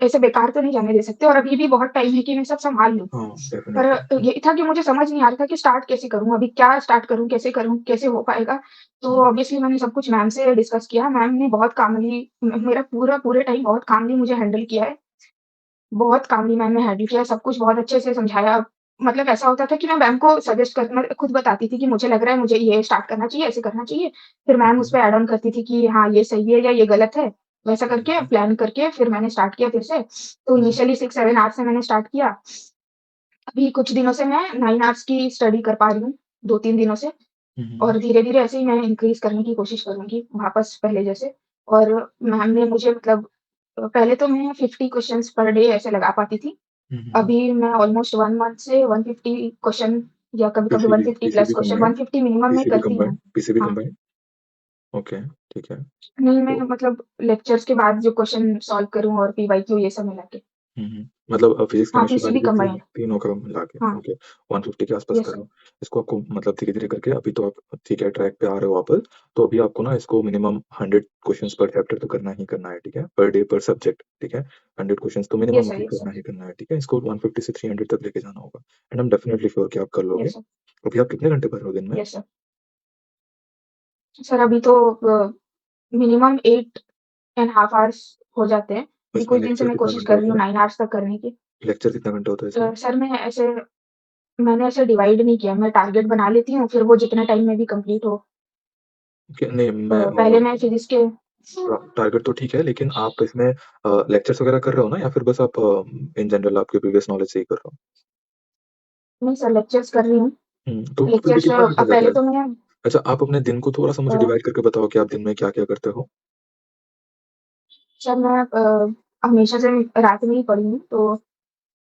ऐसे बेकार तो नहीं जाने दे सकते, और अभी भी बहुत टाइम है कि मैं सब सँभाल लूँ। हाँ, पर डेफिनिटली। यही था कि मुझे समझ नहीं आ रहा था कि स्टार्ट कैसे करूँ? अभी क्या स्टार्ट करूँ, कैसे हो पाएगा? तो हुँ, ऑब्वियसली मैंने सब कुछ मैम से डिस्कस किया। मैम ने बहुत कामली मेरा पूरे टाइम बहुत कामली मुझे हैंडल किया है। बहुत कामली मैम ने हैंडल किया, सब कुछ बहुत अच्छे से समझाया। मतलब ऐसा होता था कि मैं मैम को सजेस्ट कर मैं खुद बताती थी कि मुझे लग रहा है मुझे ये स्टार्ट करना चाहिए, ऐसे करना चाहिए। फिर मैम उस हुँ, पे ऐड ऑन करती थी कि हाँ, ये सही है या ये गलत है। वैसा करके हुँ, प्लान करके फिर मैंने स्टार्ट किया फिर से। तो हुँ, इनिशियली 6-7 आवर्स से मैंने स्टार्ट किया। अभी कुछ दिनों से मैं 9 आवर्स की स्टडी कर पा रही हूँ, 2-3 दिनों से। हुँ, और हुँ, धीरे-धीरे ऐसे ही मैं इंक्रीज़ करने की कोशिश करूँगी वापस पहले जैसे। और मैम ने मुझे मतलब पहले तो मैं 50 क्वेश्चन्स पर डे ऐसे लगा पाती थी। हुँ, हुँ, अभी मैं ऑलमोस्ट 1 मंथ से 150 क्वेश्चन या कभी-कभी 150 plus PCB question, combined 150 minimum मैं करती हूँ। पीसीबी हाँ, कंबाइंड ओके, ठीक है। नहीं मैं तो मतलब लेक्चर्स के बाद जो क्वेश्चन सॉल्व करूँ और पीवाईक्यू ये सब मिला के। मतलब फिजिक्स, हाँ, केमिस्ट्री, पीसीबी बायोलॉजी कंबाइंड। तीनों का मिला के हाँ, ओके, 150 के आसपास यस कर रहे सर, हो। इसको आपको मतलब धीरे-धीरे करके अभी तो आप ठीक है ट्रैक पे आ रहे हो वापस, तो अभी आपको ना इसको मिनिमम 100 क्वेश्चंस पर चैप्टर तो करना ही करना है, ठीक है? पर डे पर सब्जेक्ट, ठीक है? 100 क्वेश्चंस तो मिनिमम आपको यस सर, करना ही करना है, ठीक है? इसको 150 से 300 तक लेके जाना होगा and I am definitely sure कि आप कर लोगे। यस सर, अभी आप कितने घंटे पढ़ रहे हो दिन में? Yes sir. सर अभी तो मिनिमम 8 एंड हाफ आवर्स हो जाते हैं। और अभी इसमें कुछ दिन से लेक्चर मैं कितना कोशिश घंटा कर रही होता हूँ है? 9 आवर्स तक करने की। लेक्चर कितना घंटा होता है इसमें? सर मैंने ऐसे डिवाइड नहीं किया, मैं टारगेट बना लेती हूँ, फिर वो जितने टाइम में भी कंप्लीट हो। नहीं मैं पहले मैं फिजिक्स के टारगेट तो ठीक है, लेकिन आप इसमें लेक्चर्स वगैरह कर रहे हो ना या फिर बस आप इन जनरल आपके प्रीवियस नॉलेज से ही कर रहे हो? नहीं सर लेक्चर्स कर रही हूँ। तो फिर भी लेक्चर्स कितना घंटा जाता पहले है? तो मैं अच्छा, आप अपने दिन को थोड़ा-सा अ, मुझे डिवाइड करके बताओ कि आप दिन में क्या-क्या करते हो? सर मैं हमेशा से रात में ही पढ़ी हूँ, तो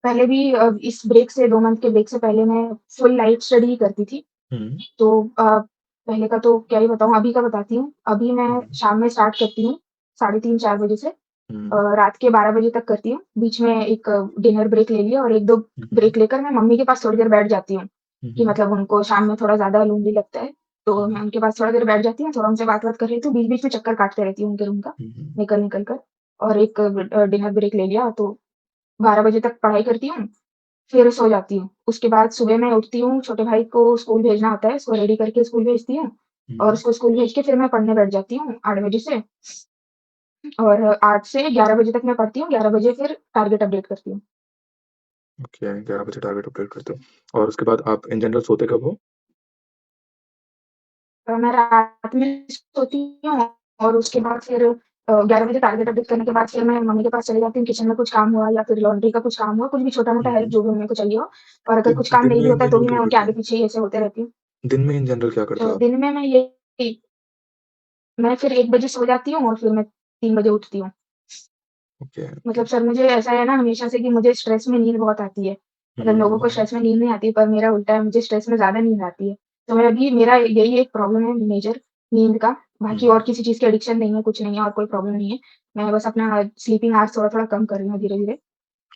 पहले भी इस ब्रेक से 2 मंथ के ब्रेक से पहले मैं फुल नाइट स्टडी ही करती थी। हुँ, तो पहले का तो क्या ही बताऊँ, अभी का बताती हूँ। अभी मैं हुँ, शाम में स्टार्ट करती हूँ, साढ़े 3-4 बजे से हुँ, रात के 12 बजे तक करती हूँ। बीच में एक डिनर ब्रेक ले लिया और 1-2 हुँ, ब्रेक लेकर मैं मम्मी के पास थोड़ी देर बैठ जाती हूँ, हुँ, कि हुँ, मतलब उनको शाम में थोड़ा ज़्यादा लोनली लगता है, तो हुँ, मैं उनके पास थोड़ा देर बैठ जाती हूँ, थोड़ा उनसे बात-वात कर लेती हूँ, बीच-बीच में चक्कर काटते रहती हूँ उनके रूम का, हुँ, हुँ, निकल-निकल कर और एक डिनर ब्रेक ले लिया, तो 12 बजे तक पढ़ाई करती हूँ, फिर सो जाती हूँ। उसके बाद सुबह मैं उठती हूँ, छोटे भाई को स्कूल भेजना होता है, उसको रेडी करके स्कूल भेजती हूँ और हुँ, उसको स्कूल भेज के फिर मैं पढ़ने बैठ जाती हूँ 8 बजे से और 8 से 11 बजे तक मैं पढ़ती हूँ, 11 बजे फिर टारगेट अपडेट करती हूँ। ओके 11 बजे टारगेट अपडेट करते हो और उसके बाद आप इन जनरल सोते कब हो? मैं रात में सोती हूँ और उसके बाद फिर 11 बजे टारगेट अपडेट करने के बाद फिर मैं मम्मी के पास चली जाती हूँ, किचन में कुछ काम हुआ या फिर लॉन्ड्री का कुछ काम हुआ, कुछ भी छोटा-मोटा हुँ, हेल्प हुँ, जो भी मेरे को चाहिए हो और अगर तो कुछ काम दिन नहीं में भी होता है, इन तो भी जनरल मैं उनके करते हो? आगे-पीछे ही ऐसे होते रहती हूँ। दिन में इन जनरल क्या करते हो आप? दिन में मैं फिर 1 बजे सो जाती हूँ और फिर मैं 3 बजे उठती हूँ। Okay, okay. मतलब सर मुझे ऐसा है ना हमेशा से कि मुझे स्ट्रेस में नींद बहुत आती है। हुँ, मतलब लोगों को हुँ, स्ट्रेस में नींद नहीं आती पर मेरा उल्टा है, मुझे स्ट्रेस में ज़्यादा नींद आती है। तो मैं अभी मेरा यही एक प्रॉब्लम है मेजर नींद का, हुँ, बाकी और किसी चीज़ की एडिक्शन नहीं है, कुछ नहीं है और कोई प्रॉब्लम नहीं है। मैं बस अपना स्लीपिंग आवर्स थोड़ा-थोड़ा कम कर रही हूँ धीरे-धीरे,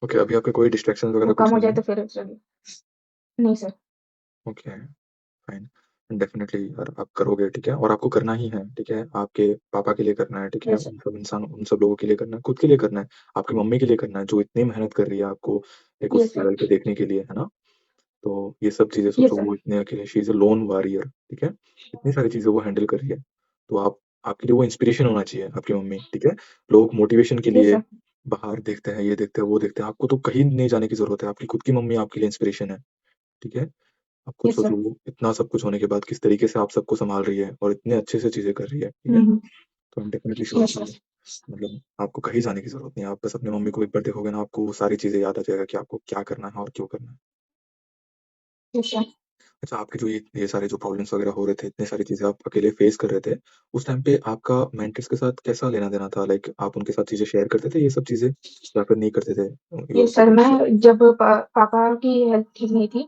ओके, अभी आपके कोई डिस्ट्रैक्शंस वो वगैरह कम कुछ हो नहीं जाए है? तो फिर चलिए नहीं सर। ओके। फाइन। डेफ़िनेटली और आप करोगे, ठीक है? और आपको करना ही है, ठीक है? आपके पापा के लिए करना है, ठीक है? यस सर, उन सब लोगों के लिए करना है, खुद के लिए करना है, आपकी मम्मी के लिए करना है, जो इतनी मेहनत कर रही है आपको एक उस यस सर, लेवल पे देखने के लिए, है ना? तो ये सब चीज़ें यस सोचो सर, वो इतने अकेले she is a loan warrior, ठीक है? इतनी सारी चीज़ें वो हैंडल कर रही है। तो आप आपके लिए वो इंस्पिरेशन होना चाहिए, आपकी मम्मी, ठीक है? लोग मोटिवेशन के यस लिए सर, बाहर देखते हैं, ये देखते हैं, वो देखते हैं, आपको तो कहीं नहीं जाने की ज़रूरत है, आपकी खुद की मम्मी आपके लिए इंस्पिरेशन है, ठीक है? आप खुद यस सोचो सर। वो इतना सब कुछ होने के बाद किस तरीके से आप सबको सँभाल रही है और इतने अच्छे से चीज़ें कर रही है, ठीक है? हुँ, हुँ। तो I am definitely sure yes कि सर, मतलब आपको कहीं जाने की ज़रूरत नहीं है। आप बस अपनी मम्मी को एक बार देखोगे ना, आपको वो सारी चीज़ें याद आ जाएगा कि आपको क्या करना है और क्यों करना है। Yes sir. अच्छा, आपके जो ये सारे जो प्रॉब्लम्स वगैरह हो रहे थे, इतनी सारी चीज़ें आप अकेले फेस कर रहे थे, उस टाइम पे आपका मेंटर्स के साथ कैसा लेना-देना था? लाइक आप उनके साथ चीज़ें शेयर करते थे ये सब चीज़ें या फिर नहीं करते थे? You yes also sir, keep it मैं जब पापा की हेल्थ ठीक नहीं थी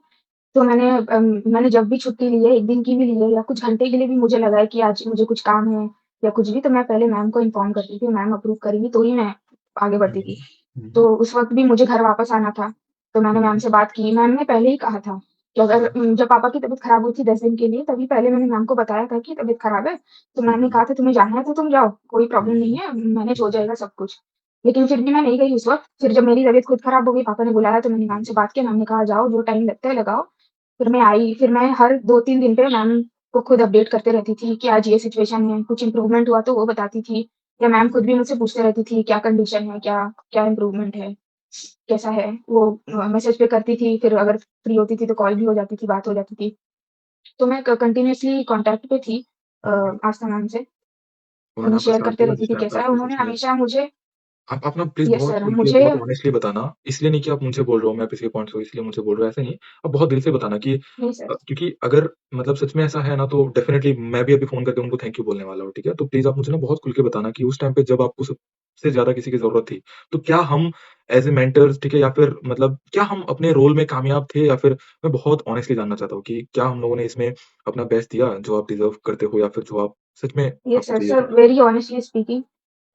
तो मैंने जब भी छुट्टी ली है, 1 दिन की भी ली है या कुछ घंटे के लिए भी मुझे लगा है कि आज मुझे कुछ काम है या कुछ भी, तो मैं पहले मैम को इन्फॉर्म करती थी, मैम अप्रूव करेंगी तो ही मैं आगे हुँ, बढ़ती थी। हुँ, तो हुँ, उस वक़्त भी मुझे घर वापस आना था, तो मैंने मैम हुँ, से बात की, मैम ने पहले ही कहा था कि हुँ, अगर जब पापा की तबीयत खराब हुई थी 10 दिन के लिए, तभी पहले मैंने मैम को बताया था कि तबीयत खराब है, तो हुँ, मैम ने हुँ, कहा था तुम्हें जाना है तो तुम जाओ, कोई हुँ, प्रॉब्लम नहीं हुँ, है, मैनेज हो जाएगा सब कुछ। लेकिन फिर भी मैं नहीं गई उस वक़्त, फिर जब मेरी तबीयत खुद खराब हो गई, पापा ने बुलाया तो मैंने हुँ, मैम से हुँ, बात की, मैम ने कहा जाओ जो टाइम लगता है लगाओ। फिर मैं आई, फिर मैं हर 2-3 दिन पे मैम को खुद अपडेट करते रहती थी कि आज ये सिचुएशन है, कुछ इम्प्रूवमेंट हुआ तो वो बताती थी या मैम खुद भी मुझसे पूछते रहती थी क्या कंडीशन है, क्या क्या इम्प्रूवमेंट है, कैसा है? वो मैसेज पे करती थी, फिर अगर फ्री होती थी तो कॉल भी हो जाती थी, बात हो जाती थी। तो मैं कंटिन्यूअसली कॉन्टैक्ट पे थी हुँ, हुँ। आस्था मैम से, उन्होंने उन्हें आपका शेयर साथ करते दिया रहती जिस थी टाइम पे कैसा है, आपको उन्होंने सच में हमेशा मुझे आप ना प्लीज़ यस बहुत सर, खुल के, मुझे बहुत ऑनेस्टली बताना, इसलिए नहीं कि आप मुझसे बोल रहे हो, मैं किसी पॉइंट से इसलिए मुझसे बोल रहे हो, ऐसे नहीं। आप बहुत दिल से बताना कि नहीं सर, क्योंकि अगर मतलब सच में ऐसा है ना, तो डेफ़िनिटली मैं भी अभी फ़ोन करके उनको थैंक यू बोलने वाला हूँ, ठीक है? तो प्लीज़ आप मुझे ना बहुत खुल के बताना कि उस टाइम पे जब आपको सबसे ज़्यादा किसी की ज़रूरत थी, तो क्या हम एज़ ए मेंटर्स ठीक है या फिर मतलब क्या हम अपने रोल में कामयाब थे या फिर मैं बहुत ऑनेस्टली जानना चाहता हूँ कि क्या हम लोगों ने इसमें अपना बेस्ट दिया जो आप डिज़र्व करते हो या फिर जो आप सच में यस आपको सर, चाहिए सर था? वेरी ऑनेस्टली स्पीकिंग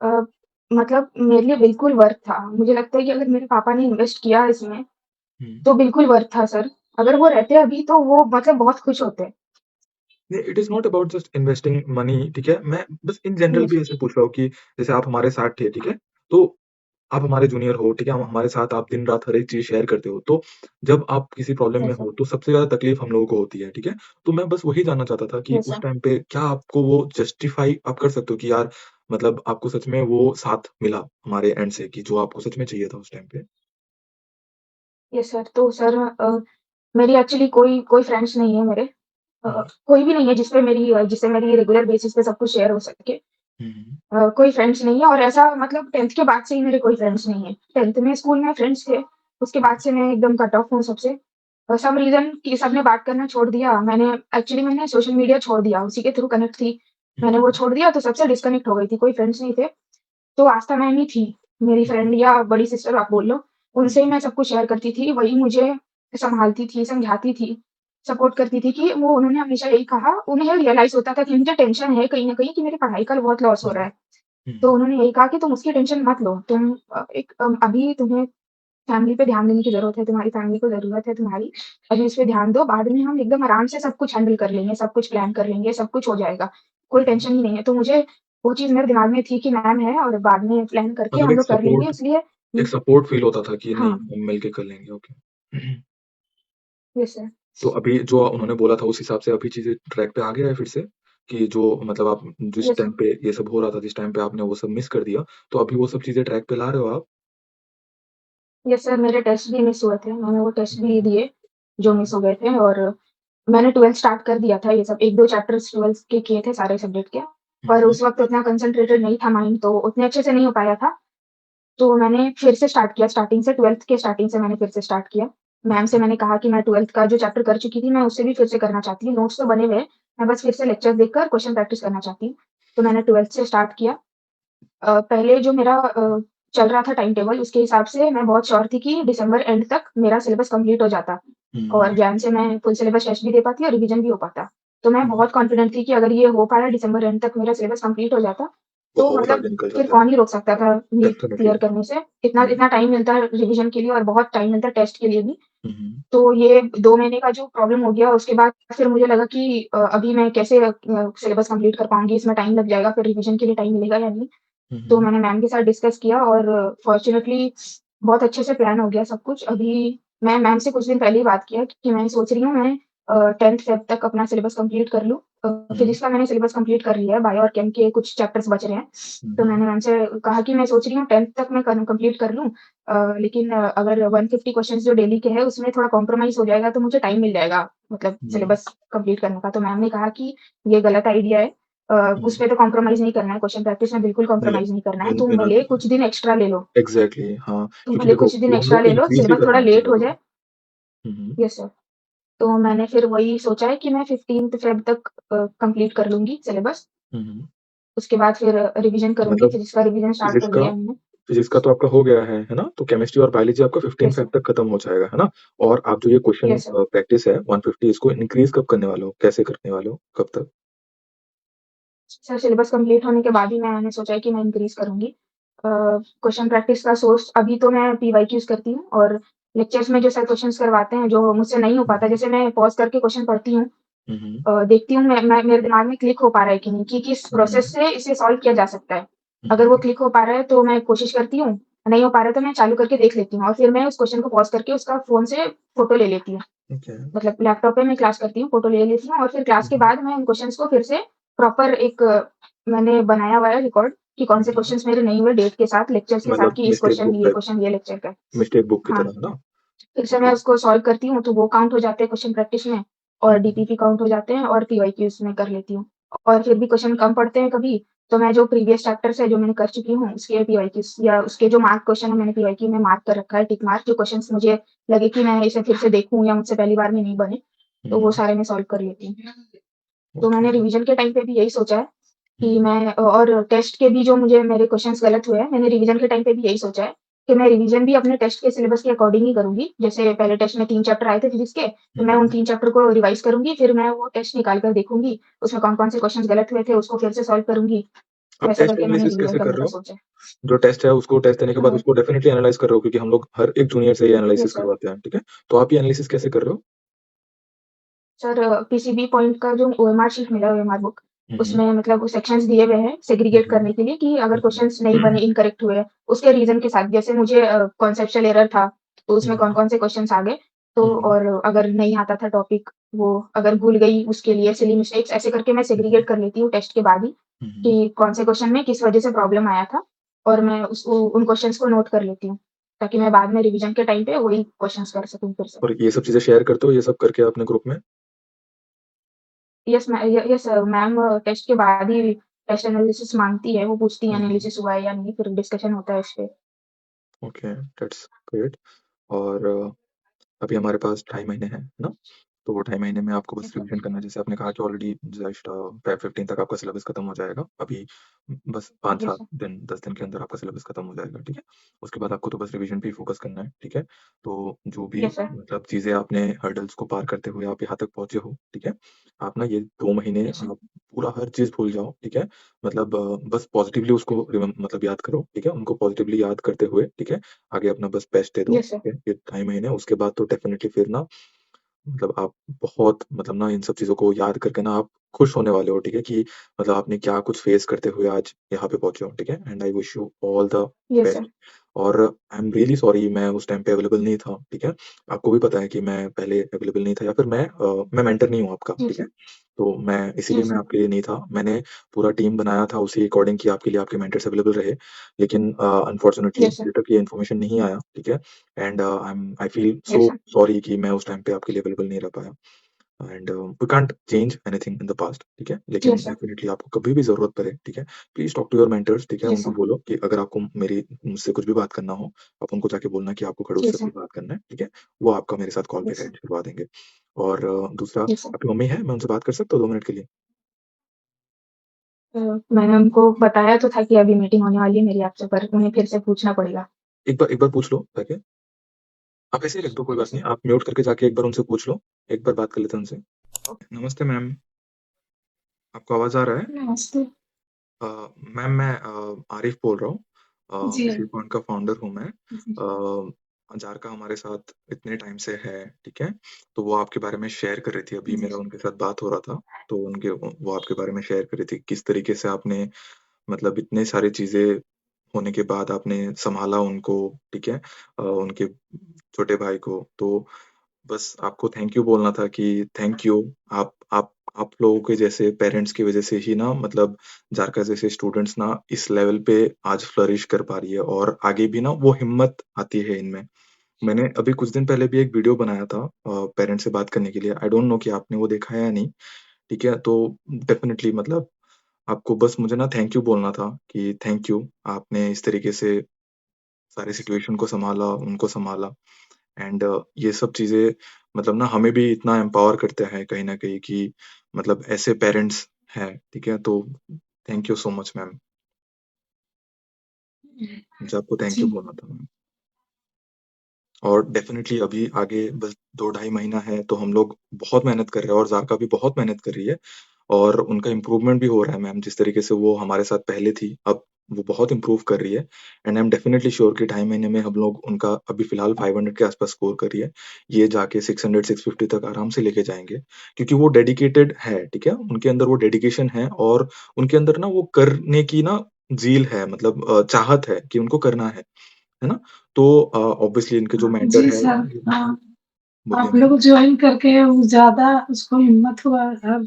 अ, मतलब मेरे लिए बिल्कुल वर्थ था। मुझे लगता है कि अगर मेरे पापा ने इन्वेस्ट किया इसमें, हुँ। तो बिल्कुल वर्थ था सर। अगर वो रहते अभी तो वो मतलब बहुत खुश होते। नहीं, it is not about just investing money ठीक है? मैं बस इन जनरल यस, भी ऐसे पूछ रहा हूँ कि जैसे आप हमारे साथ थे, ठीक है? तो आप हमारे जूनियर हो, ठीक है? हम हमारे साथ आप दिन-रात हर एक चीज़ शेयर करते हो, तो जब आप किसी प्रॉब्लम में यस सर, हो, तो सबसे ज़्यादा तकलीफ हम लोगों को होती है, ठीक है? तो मैं बस वही जानना चाहता था कि यस उस सर, टाइम पे क्या आपको वो जस्टिफ़ाई आप कर सकते हो कि यार मतलब आपको सच में वो साथ मिला हमारे एंड से कि जो आपको सच में चाहिए था उस टाइम पे? Yes sir. तो सर मेरी एक्चुअली कोई कोई फ्रेंड्स नहीं है मेरे। हुँ। कोई भी नहीं है जिससे मेरी रेगुलर बेसिस पे सब कुछ शेयर हो सके। हुँ, हुँ। कोई फ्रेंड्स नहीं है और ऐसा मतलब 10th के बाद से ही मेरे कोई फ्रेंड्स नहीं है। 10th में स्कूल में फ्रेंड्स थे, उसके बाद से मैं एकदम कट ऑफ हूँ सबसे। फॉर सम रीज़न कि सबने बात करना छोड़ दिया, मैंने सोशल मीडिया छोड़ दिया, उसी के थ्रू कनेक्ट थी। हुँ, मैंने वो हुँ। छोड़ दिया तो सबसे डिस्कनेक्ट हो गई थी, कोई फ्रेंड्स नहीं थे। तो आस्था मैम ही थी, मेरी हुँ, हुँ। फ्रेंड या बड़ी सिस्टर आप बोल लो, हुँ, उनसे ही हुँ। मैं सब कुछ शेयर करती थी, वही मुझे सँभालती थी, समझाती थी, सपोर्ट करती थी कि वो उन्होंने हमेशा यही कहा, उन्हें रियलाइज़ होता था कि मुझे टेंशन है कहीं न कहीं कि मेरी पढ़ाई का बहुत लॉस हो हुँ, रहा है। तो हुँ। उन्होंने यही कहा कि तुम उसकी टेंशन मत लो, अभी तुम्हें फैमिली पे ध्यान देने की ज़रूरत है, तुम्हारी फैमिली को ज़रूरत है तुम्हारी, अभी इस पे ध्यान दो, बाद में हम एकदम आराम से सब कुछ हैंडल कर लेंगे, सब कुछ प्लान कर लेंगे, सब कुछ हो जाएगा, कोई हुँ, हुँ। टेंशन ही नहीं है। तो मुझे वो चीज़ मेरे दिमाग में थी कि मैम है और बाद में प्लान करके मतलब हम लोग कर लेंगे इसलिए एक उम, सपोर्ट फ़ील होता था कि नहीं हाँ, हम मिल के कर लेंगे, ओके। यस सर, तो अभी जो उन्होंने बोला था उस हिसाब से अभी चीज़ें ट्रैक पे आ गया है फिर से? कि जो मतलब आप जिस यस टाइम सर, पे ये सब हो रहा था, जिस टाइम पे आपने वो सब मिस कर दिया, तो अभी वो सब चीज़ें ट्रैक पे ला रहे हो आप? यस सर मेरे टेस्ट भी मिस हुए थे, मैंने वो टेस्ट भी हुँ, दिए, जो हुँ, मिस हो गए थे और मैंने 12th स्टार्ट कर दिया था ये सब, 1-2 चैप्टर्स 12th के किए थे सारे सब्जेक्ट के, हुँ, पर हुँ, उस वक़्त उतना कंसंट्रेटेड नहीं था माइंड तो उतने अच्छे से नहीं हो पाया था। तो मैंने फिर से स्टार्ट किया स्टार्टिंग से 12th के स्टार्टिंग से मैंने फिर से स्टार्ट किया। हुँ, मैम से मैंने कहा कि मैं 12th का जो चैप्टर कर चुकी थी, मैं उससे भी फिर से करना चाहती हूँ। नोट्स तो बने हुए हैं, मैं बस फिर से लेक्चर देखकर क्वेश्चन प्रैक्टिस करना चाहती हूँ। तो मैंने 12th से स्टार्ट किया। पहले जो मेरा चल रहा था टाइम टेबल उसके हिसाब से मैं बहुत श्योर थी कि दिसंबर एंड तक मेरा सिलेबस कंप्लीट हो जाता और हुँ, जैन से मैं फुल सिलेबस टेस्ट भी दे पाती और रिवीजन भी हो पाता। तो मैं हुँ। बहुत कॉन्फिडेंट थी कि अगर ये हो पाया दिसंबर एंड तक मेरा सिलेबस कंप्लीट हो जाता, तो बहुत मतलब आगे निकल फिर जाते कौन आप। ही रोक सकता था नीट डेफ़िनिटली। क्लियर करने से। इतना हुँ, इतना टाइम मिलता है रिवीजन के लिए और बहुत टाइम मिलता है टेस्ट के लिए भी। हुँ, हुँ, तो ये 2 महीने का जो प्रॉब्लम हो गया उसके बाद फिर मुझे लगा कि अभी मैं कैसे सिलेबस कंप्लीट कर पाऊँगी, इसमें टाइम लग जाएगा, फिर रिवीजन के लिए टाइम मिलेगा या नहीं। हुँ, तो हुँ। मैंने मैम के साथ डिस्कस किया और फॉर्च्यूनेटली बहुत अच्छे से प्लान हो गया सब कुछ। अभी मैं मैम से कुछ दिन पहले ही बात किया कि मैं सोच रही हूँ मैं 10th फ़ेब तक अपना सिलेबस कंप्लीट कर लूँ। हुँ, फिज़िक्स का मैंने सिलेबस कंप्लीट कर लिया है, बायो और केम के कुछ चैप्टर्स बच रहे हैं। हुँ, तो हुँ। मैंने मैम से कहा कि मैं सोच रही हूँ 10th तक मैं कंप्लीट कर लूँ लेकिन अगर 150 क्वेश्चन्स जो डेली के हैं उसमें थोड़ा कॉम्प्रोमाइज़ हो जाएगा तो मुझे टाइम मिल जाएगा मतलब हुँ, सिलेबस कंप्लीट करने का। तो मैम ने कहा कि ये गलत आइडिया है हुँ। उसमें तो कॉम्प्रोमाइज़ नहीं करना है, क्वेश्चन प्रैक्टिस में बिल्कुल मिल कॉम्प्रोमाइज़ नहीं करना है, मिल तुम मिलना भले चाहिए। कुछ दिन एक्स्ट्रा ले लो एग्ज़ैक्टली हाँ, तुम क्योंकि भले देखो कुछ दिन वो हम एक्स्ट्रा लोग को ले लो, इंक्रीज़ ही सिलेबस थोड़ा करना है लेट चीज़ों हो को। जाए हुँ, हुँ। Yes sir. तो मैंने फिर वही सोचा है कि मैं 15th फ़ेब तक कंप्लीट कर लूँगी सिलेबस, हुँ, हुँ। उसके बाद फिर रिविज़न करूँगी, मतलब फिज़िक्स का रिविज़न स्टार्ट फिज़िक्स कर का दिया है मैंने। फिज़िक्स का तो आपका हो गया है ना? तो केमिस्ट्री और बायोलॉजी आपका 15 यस फ़ेब सर, तक खत्म हो जाएगा, है ना? और आप जो ये क्वेश्चन यस सर। प्रैक्टिस है 150 इसको इंक्रीज़ कब करने वाले हो? कैसे करने वाले हो? कब तक? सर सिलेबस कंप्लीट होने के बाद ही मैंने सोचा है कि मैं इंक्रीज़ करूँगी। क्वेश्चन प्रैक्टिस का सोर्स अभी तो मैं पीवाईक्यूज़ करती हूँ और लेक्चर्स में जो सर क्वेश्चन्स करवाते हैं, जो मुझसे नहीं हो हुँ, पाता, हुँ। जैसे मैं पॉज़ करके क्वेश्चन पढ़ती हूँ हुँ, हुँ। देखती हूँ मैं मेरे दिमाग में क्लिक हो पा रहा है कि नहीं, कि किस हुँ, हुँ। प्रोसेस से इसे सॉल्व किया जा सकता है। हुँ, अगर वो हुँ। क्लिक हो पा रहा है तो मैं कोशिश करती हूँ, नहीं हो पा रहा है तो मैं चालू करके देख लेती हूँ और फिर मैं उस क्वेश्चन को पॉज़ करके उसका फ़ोन से फ़ोटो ले लेती हूँ। ओके। मतलब लैपटॉप पे मैं क्लास करती हूँ, फ़ोटो ले लेती हूँ और फिर क्लास हुँ, के हुँ। बाद मैं उन क्वेश्चन्स को फिर से प्रॉपर मैंने बनाया हुआ है रिकॉर्ड कि कौन हुँ, से हुँ। क्वेश्चन्स मेरे नहीं हुए डेट के साथ, लेक्चर्स के साथ मतलब कि मिस्टेक बुक टाइप क्वेश्चन ये लेक्चर का है। मिस्टेक बुक की हाँ। तरह, है ना? फिर से मैं ओके। उसको सॉल्व करती हूँ, तो वो काउंट हो जाते हैं क्वेश्चन प्रैक्टिस में हुँ, और हुँ। डीपीपी काउंट हो जाते हैं और पीवाईक्यूज़ में कर लेती हूँ। और फिर भी क्वेश्चन कम पड़ते हैं कभी, तो मैं जो प्रीवियस चैप्टर्स है, जो मैंने कर चुकी हूँ, उसके पीवाईक्यूज़ या उसके जो मार्क क्वेश्चन है, मैंने पीवाईक्यू में मार्क कर रखा है, टिक मार्क, जो क्वेश्चन्स मुझे लगे कि मैं इसे फिर से देखूँ या मुझसे पहली बार में नहीं बने, हुँ, तो वो हुँ। सारे मैं सॉल्व कर लेती हूँ। तो ओके। मैंने रिवीजन के टाइम पे भी यही सोचा है हुँ, कि हुँ। मैं और टेस्ट के भी जो मुझे मेरे क्वेश्चन्स गलत हुए हैं, मैंने रिवीजन के टाइम पे भी यही सोचा है कि मैं रिवीजन भी अपने टेस्ट के सिलेबस के अकॉर्डिंग ही करूँगी। जैसे पहले टेस्ट में 3 चैप्टर आए थे फिज़िक्स के, तो मैं उन 3 चैप्टर को रिवाइज़ करूँगी, फिर मैं वो टेस्ट निकाल कर देखूँगी, उसमें कौन-कौन से क्वेश्चन्स गलत हुए थे, उसको फिर से सॉल्व करूँगी। आप वैसे टेस्ट करके मैंने एनालिसिस रिवीजन कैसे कर करने रहे का हो? सोचा है। जो टेस्ट है उसको टेस्ट देने के बाद हाँ, उसको डेफिनिटली एनालाइज़ कर रहे हो क्योंकि हम लोग हर एक जूनियर से ये एनालिसिस यस सर। करवाते हैं, ठीक है? तो आप ये एनालिसिस कैसे कर रहे हो? सर पीसीबी पॉइंट का जो ओएमआर शीट मिला है, ओएमआर बुक, हुँ, हुँ। उसमें मतलब वो सेक्शंस दिए हुए हैं हुँ, सेग्रीगेट हुँ। करने के लिए कि अगर हुँ, हुँ। क्वेश्चंस नहीं बने, इनकरेक्ट हुए, उसके रीज़न के साथ। जैसे मुझे कॉन्सेप्चुअल एरर था, तो हुँ, उसमें हुँ। कौन-कौन से क्वेश्चंस आ गए, तो हुँ, हुँ। और अगर नहीं आता था टॉपिक, वो अगर भूल गई उसके लिए सिली मिस्टेक्स, ऐसे करके मैं हुँ, हुँ। सेग्रीगेट कर लेती हूँ टेस्ट के बाद ही, हुँ, हुँ। कि कौन से क्वेश्चन में किस वजह से प्रॉब्लम आया था और मैं उसको उन क्वेश्चन्स को नोट कर लेती हूँ, ताकि मैं बाद में रिवीजन के टाइम पे वही क्वेश्चन्स कर सकूँ फिर से। और ये सब चीज़ें शेयर करते हो ये सब करके अपने ग्रुप में? यस मैम टेस्ट के बाद ही टेस्ट एनालिसिस माँगती है, वो पूछती है हुँ, हुँ। एनालिसिस हुआ है या नहीं, फिर डिस्कशन होता है उस पे। ओके, दैट्स ग्रेट और अभी हमारे पास 2.5 महीने हैं, है ना? तो वो 2.5 महीने में आपको बस यस सर। रिवीजन करना है। जैसे आपने कहा कि ऑलरेडी जस्ट फ़ेब 15 तक आपका सिलेबस खत्म हो जाएगा। अभी बस यस 5-7 सर। दिन, 10 दिन के अंदर आपका सिलेबस खत्म हो जाएगा, ठीक है? उसके बाद आपको तो बस रिवीजन पे ही फ़ोकस करना है, ठीक है? तो जो भी यस सर। मतलब चीज़ें आपने हर्डल्स को पार करते हुए आप यहाँ तक पहुँचे हो, ठीक है? आप ना ये 2 महीने यस सर। आप पूरा हर चीज़ भूल जाओ, ठीक है? मतलब बस पॉज़िटिवली उसको मतलब याद करो, ठीक है? उनको पॉज़िटिवली याद करते हुए, ठीक है? आगे अपना बस बेस्ट दे दो, यस सर। ठीक है? ये 2.5 महीने उसके बाद तो डेफ़िनिटली फिर ना मतलब आप बहुत मतलब ना इन सब चीज़ों को याद करके ना आप खुश होने वाले हो, ठीक है? कि मतलब आपने क्या कुछ फेस करते हुए आज यहाँ पे पहुँचे हो, ठीक है? And I wish you all the yes sir. Best और आई एम रियली सॉरी मैं उस टाइम पे अवेलेबल नहीं था, ठीक है? आपको भी पता है कि मैं पहले अवेलेबल नहीं था या फिर मैं मेंटर नहीं हूँ आपका, यस ठीक है? सर। तो मैं इसीलिए यस मैं सर। आपके लिए नहीं था। मैंने पूरा टीम बनाया था उसी अकॉर्डिंग कि आपके लिए आपके मेंटर्स अवेलेबल रहे। लेकिन अनफॉर्चुनेटली यस सर। मुझे तक ये इन्फॉर्मेशन नहीं आया, ठीक है? And I feel yes so sir. Sorry कि मैं उस टाइम पे आपके लिए अवेलेबल नहीं रह पाया। And we can't change anything in the past ठीक है? लेकिन यस सर। डेफिनिटली आपको कभी भी ज़रूरत पड़े, ठीक है? Please talk to your mentors ठीक है? यस उनको सर। बोलो कि अगर आपको मेरी मुझसे कुछ भी बात करना हो, आप उनको जाके बोलना कि आपको खड़ूस यस सर से सर। बात करना है, ठीक है? वो आपका मेरे साथ कॉल पे यस सर। अरेंज करवा देंगे। और दूसरा यस सर। आपकी मम्मी है? मैं उनसे बात कर सकता हूँ 2 मिनट के लिए? मैंने उनको बताया तो था कि अभी मीटिंग होने वाली है मेरी आपसे, पर उन्हें फिर से पूछना पड़ेगा। एक बार पूछ लो जाके। आप ऐसे ही रख दो कोई बात यस नहीं, सर। आप म्यूट करके जाके एक बार उनसे पूछ लो। एक बार बात कर लेते हैं उनसे। नमस्ते मैम, आपको आवाज़ आ रहा है? नमस्ते। अ, मैम मैं आरिफ बोल रहा हूँ। जी। विशेष पॉइंट का फाउंडर हूँ मैं। जी। जारका हमारे साथ इतने टाइम से है, ठीक है? तो वो आपके बारे में शेयर कर रही थी, अभी जी। मेरा उनके साथ बात हो रहा था, तो उनके वो आपके बारे में शेयर कर रही थी, किस तरीके से आपने मतलब इतने सारी चीज़ें होने के बाद आपने सँभाला उनको, ठीक है? उनके छोटे भाई को, तो बस आपको थैंक यू बोलना था कि थैंक यू। आप लोगों के जैसे पेरेंट्स की वज़ह से ही ना मतलब जारका जैसे स्टूडेंट्स ना इस लेवल पे आज फ्लरिश कर पा रही है और आगे भी ना वो हिम्मत आती है इनमें। मैंने अभी कुछ दिन पहले भी एक वीडियो बनाया था पेरेंट्स से बात करने के लिए। आई डोंट नो कि आपने वो देखा है या नहीं, ठीक है? तो डेफ़िनिटली मतलब आपको बस मुझे ना थैंक यू बोलना था कि थैंक यू। आपने इस तरीके से सारी सिचुएशन को सँभाला, उनको सँभाला। एंड ये सब चीज़ें मतलब ना हमें भी इतना एम्पावर करते हैं कहीं न कहीं कि मतलब ऐसे पेरेंट्स हैं, ठीक है? तो thank you so much ma'am. मुझे आपको थैंक जी। यू बोलना था मैम। और डेफ़िनिटली अभी आगे बस 2 ढाई महीना है तो हम लोग बहुत मेहनत कर रहे हैं और ज़ारका भी बहुत मेहनत कर रही है और उनका इम्प्रूवमेंट भी हो रहा है मैम जिस तरीके से वो हमारे साथ पहले थी, अब वो बहुत इम्प्रूव कर रही है and I am definitely sure कि ढाई महीने में हम लोग उनका अभी फ़िलहाल 500 के आस-पास स्कोर कर रही है। ये जाके 600-650 तक आराम से लेके जाएँगे क्योंकि वो डेडिकेटेड है, ठीक है? उनके अंदर वो डेडिकेशन है और उनके अंदर ना वो करने की ना ज़ील है मतलब चाहत है कि उनको करना है ना? तो ऑब्वियसली इनके जो मेंटर जी है सर। हाँ, बोलिए आप मैम। लोग जॉइन करके वो ज़्यादा उसको हिम्मत हुआ और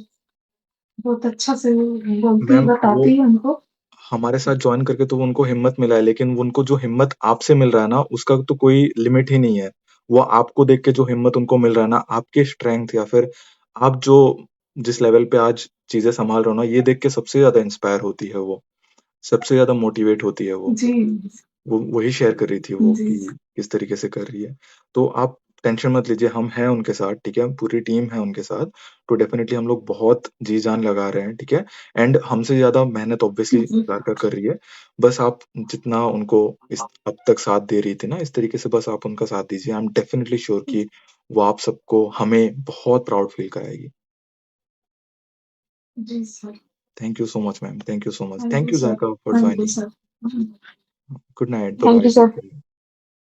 बहुत अच्छा से वो बोलती मैम वो बताती है उनको। हमारे साथ जॉइन करके तो उनको हिम्मत मिला है, लेकिन उनको जो हिम्मत आपसे मिल रहा है ना, उसका तो कोई लिमिट ही नहीं है। वो आपको देख के जो हिम्मत उनको मिल रहा है ना, आपके स्ट्रेंथ या फिर आप जो जिस लेवल पे आज चीज़ें सँभाल रहे हो ना, ये देख के सबसे ज़्यादा इंस्पायर होती है वो, सबसे ज़्यादा मोटिवेट होती है वो। जी। वो वही शेयर कर रही थी वो जी। कि किस तरीके से कर रही है। तो आप टेंशन मत लीजिए, हम हैं उनके साथ, ठीक है? पूरी टीम है उनके साथ, तो डेफ़िनिटली हम लोग बहुत जी-जान लगा रहे हैं, ठीक है? एंड हमसे ज़्यादा मेहनत ऑब्वियसली जी, सरकार कर रही है। बस आप जितना उनको इस अब तक साथ दे रही थी ना, इस तरीके से बस आप उनका साथ दीजिए। आई एम डेफ़िनिटली श्योर कि वो आप सबको हमें बहुत प्राउड फ़ील कराएगी। जी sir. Thank you so much ma'am, thank you so much. Thank thank you you sir. ज़ायका for thank you joining. Sir. Good night, thank bye bye, you take sir. Care.